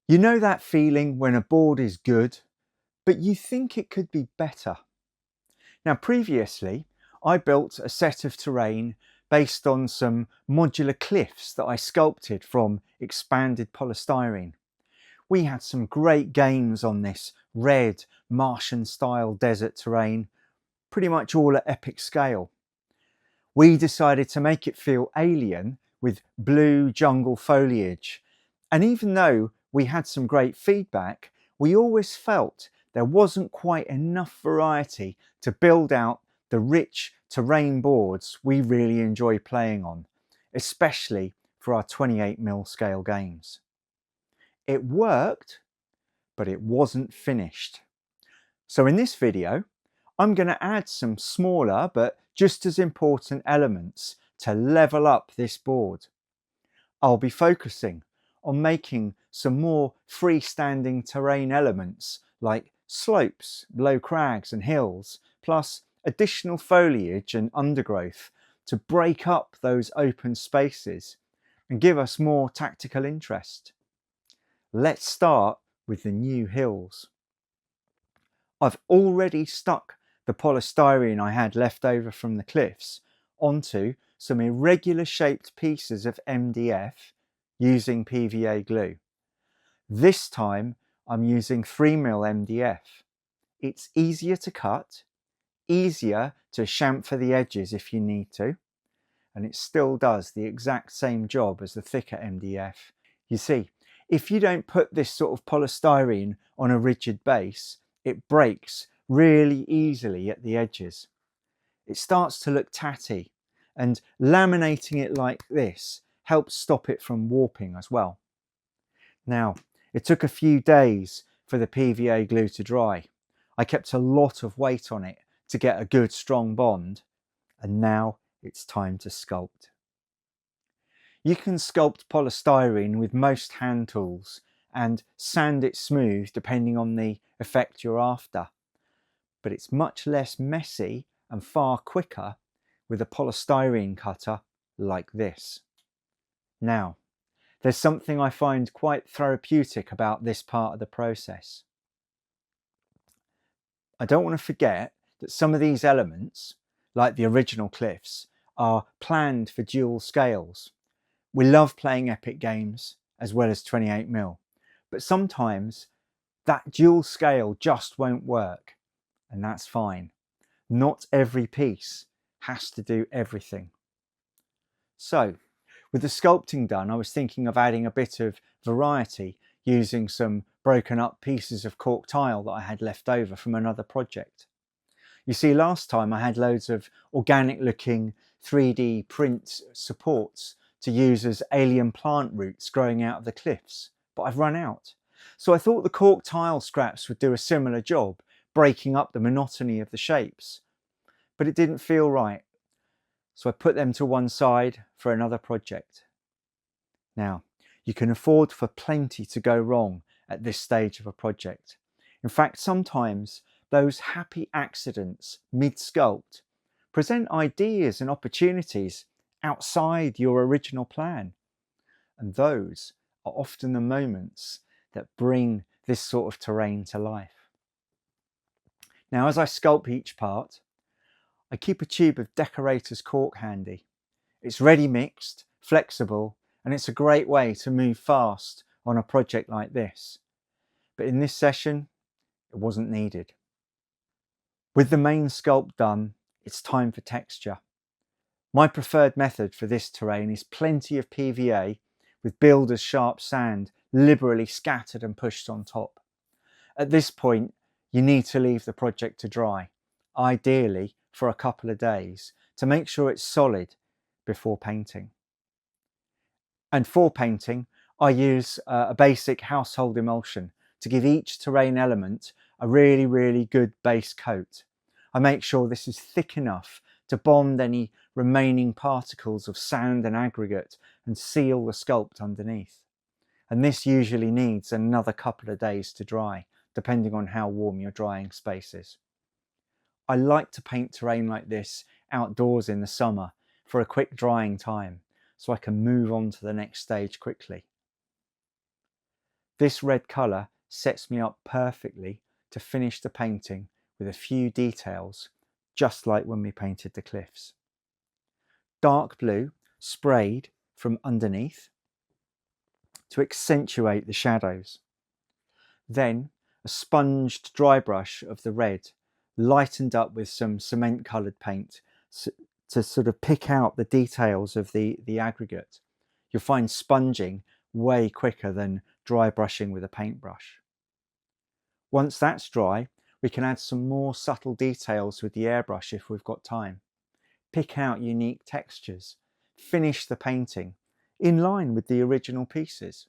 You know that feeling when a board is good, but you think it could be better? Now, previously, I built a set of terrain based on some modular cliffs that I sculpted from expanded polystyrene. We had some great games on this red Martian style desert terrain, pretty much all at epic scale. We decided to make it feel alien with blue jungle foliage. And even though we had some great feedback, we always felt there wasn't quite enough variety to build out the rich terrain boards we really enjoy playing on, especially for our 28mm scale games. It worked, but it wasn't finished. So in this video, I'm going to add some smaller but just as important elements to level up this board. I'll be focusing on making some more freestanding terrain elements like slopes, low crags and hills, plus additional foliage and undergrowth to break up those open spaces and give us more tactical interest. Let's start with the new hills. I've already stuck the polystyrene I had left over from the cliffs onto some irregular shaped pieces of MDF using PVA glue. This time I'm using 3mm MDF. It's easier to cut, easier to chamfer the edges if you need to, and it still does the exact same job as the thicker MDF. You see, if you don't put this sort of polystyrene on a rigid base, it breaks really easily at the edges. It starts to look tatty, and laminating it like this helps stop it from warping as well. Now, it took a few days for the PVA glue to dry. I kept a lot of weight on it to get a good strong bond, and now it's time to sculpt. You can sculpt polystyrene with most hand tools and sand it smooth depending on the effect you're after, but it's much less messy and far quicker with a polystyrene cutter like this. Now, there's something I find quite therapeutic about this part of the process. I don't want to forget that some of these elements, like the original cliffs, are planned for dual scales. We love playing epic games as well as 28mm, but sometimes that dual scale just won't work, and that's fine. Not every piece has to do everything. So, with the sculpting done, I was thinking of adding a bit of variety using some broken up pieces of cork tile that I had left over from another project. You see, last time I had loads of organic looking 3D print supports to use as alien plant roots growing out of the cliffs, but I've run out. So I thought the cork tile scraps would do a similar job, breaking up the monotony of the shapes. But it didn't feel right, so I put them to one side for another project. Now, you can afford for plenty to go wrong at this stage of a project. In fact, sometimes those happy accidents mid-sculpt present ideas and opportunities outside your original plan. And those are often the moments that bring this sort of terrain to life. Now, as I sculpt each part, I keep a tube of decorator's cork handy. It's ready mixed, flexible, and it's a great way to move fast on a project like this. But in this session, it wasn't needed. With the main sculpt done, it's time for texture. My preferred method for this terrain is plenty of PVA with builder's sharp sand liberally scattered and pushed on top. At this point, you need to leave the project to dry, ideally for a couple of days, to make sure it's solid before painting. And for painting, I use a basic household emulsion to give each terrain element a really good base coat. I make sure this is thick enough to bond any remaining particles of sand and aggregate and seal the sculpt underneath. And this usually needs another couple of days to dry, depending on how warm your drying space is. I like to paint terrain like this outdoors in the summer for a quick drying time, so I can move on to the next stage quickly. This red colour sets me up perfectly to finish the painting with a few details, just like when we painted the cliffs. Dark blue sprayed from underneath to accentuate the shadows. Then a sponged dry brush of the red, lightened up with some cement coloured paint to sort of pick out the details of the aggregate. You'll find sponging way quicker than dry brushing with a paintbrush. Once that's dry, we can add some more subtle details with the airbrush if we've got time. Pick out unique textures, finish the painting in line with the original pieces.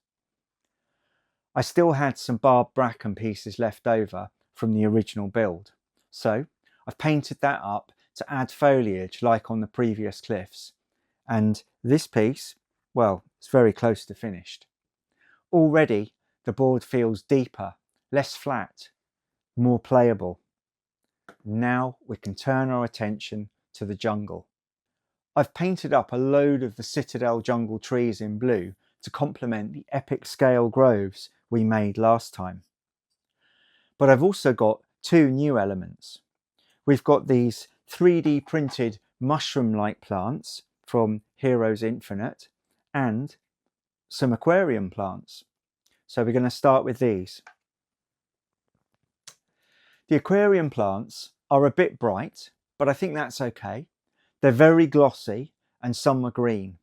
I still had some barbed bracken pieces left over from the original build, so I've painted that up to add foliage like on the previous cliffs, and this piece, well, it's very close to finished. Already the board feels deeper, less flat, more playable. Now we can turn our attention to the jungle. I've painted up a load of the Citadel jungle trees in blue to complement the epic scale groves we made last time. But I've also got two new elements. We've got these 3D printed mushroom-like plants from Heroes Infinite and some aquarium plants. So we're going to start with these. The aquarium plants are a bit bright, but I think that's okay. They're very glossy and some are green.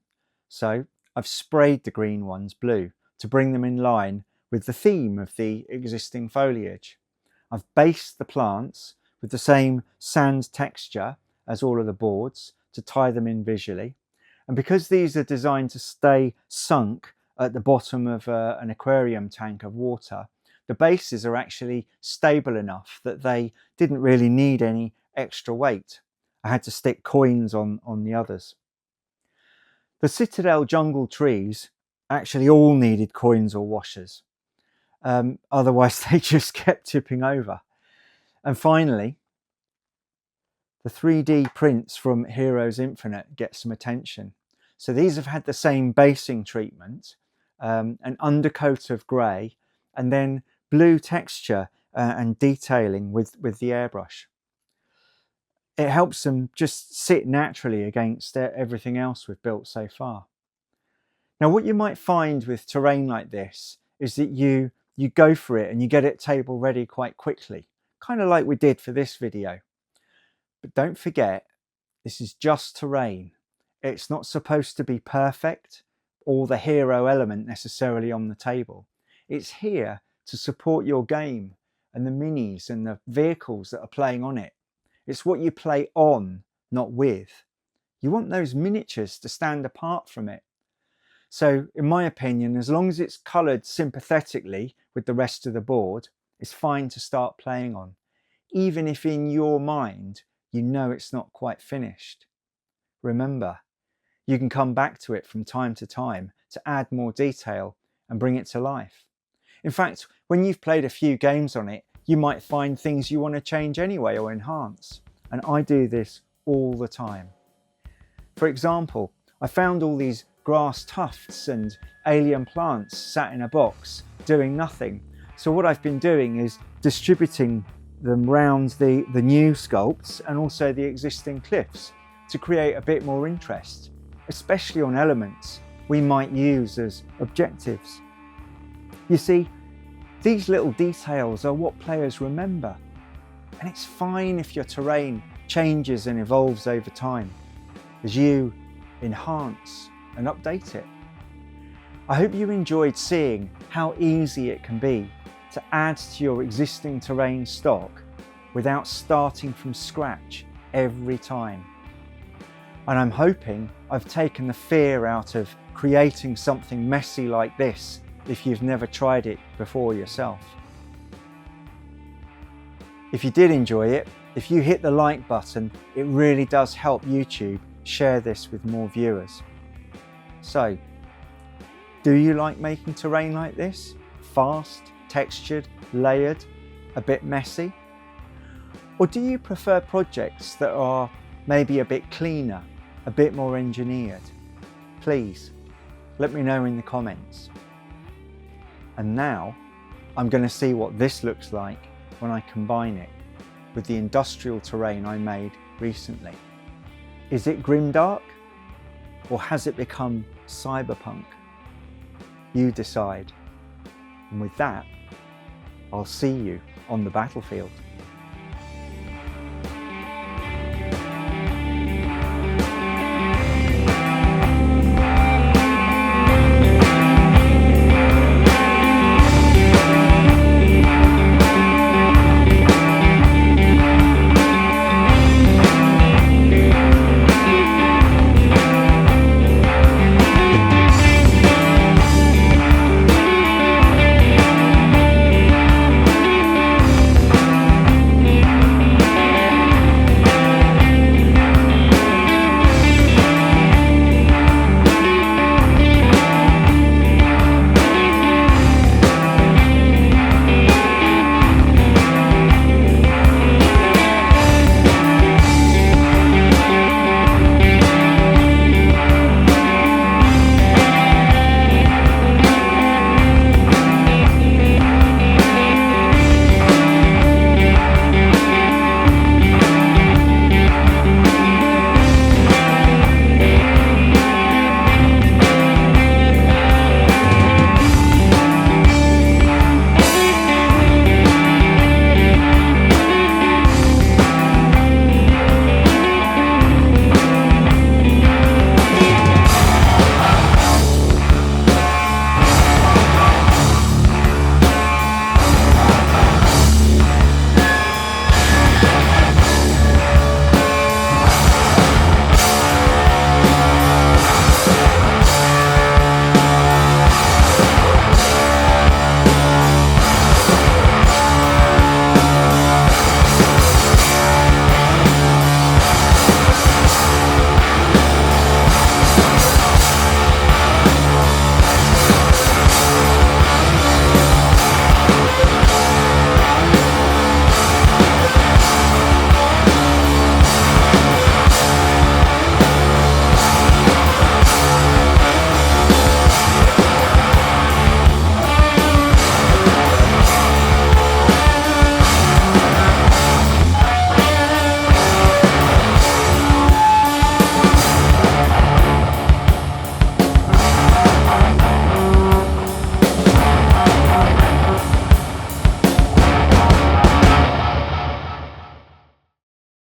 So I've sprayed the green ones blue to bring them in line with the theme of the existing foliage. I've based the plants with the same sand texture as all of the boards to tie them in visually. And because these are designed to stay sunk at the bottom of an aquarium tank of water, the bases are actually stable enough that they didn't really need any extra weight. I had to stick coins on the others. The Citadel jungle trees actually all needed coins or washers. Otherwise they just kept tipping over. And finally, the 3D prints from Heroes Infinite get some attention. So these have had the same basing treatment, an undercoat of grey, and then blue texture and detailing with the airbrush. It helps them just sit naturally against everything else we've built so far. Now, what you might find with terrain like this is that you go for it and you get it table ready quite quickly, kind of like we did for this video. But don't forget, this is just terrain. It's not supposed to be perfect or the hero element necessarily on the table. It's here to support your game and the minis and the vehicles that are playing on it. It's what you play on, not with. You want those miniatures to stand apart from it. So, in my opinion, as long as it's coloured sympathetically with the rest of the board, it's fine to start playing on, even if in your mind you know it's not quite finished. Remember, you can come back to it from time to time to add more detail and bring it to life. In fact, when you've played a few games on it, you might find things you want to change anyway or enhance. And I do this all the time. For example, I found all these grass tufts and alien plants sat in a box doing nothing. So what I've been doing is distributing them round the new sculpts and also the existing cliffs to create a bit more interest, especially on elements we might use as objectives. You see, these little details are what players remember, and it's fine if your terrain changes and evolves over time as you enhance and update it. I hope you enjoyed seeing how easy it can be to add to your existing terrain stock without starting from scratch every time. And I'm hoping I've taken the fear out of creating something messy like this if you've never tried it before yourself. If you did enjoy it, if you hit the like button, it really does help YouTube share this with more viewers. So, do you like making terrain like this? Fast, textured, layered, a bit messy? Or do you prefer projects that are maybe a bit cleaner, a bit more engineered? Please, let me know in the comments. And now I'm going to see what this looks like when I combine it with the industrial terrain I made recently. Is it Grimdark, or has it become Cyberpunk? You decide. And with that, I'll see you on the battlefield.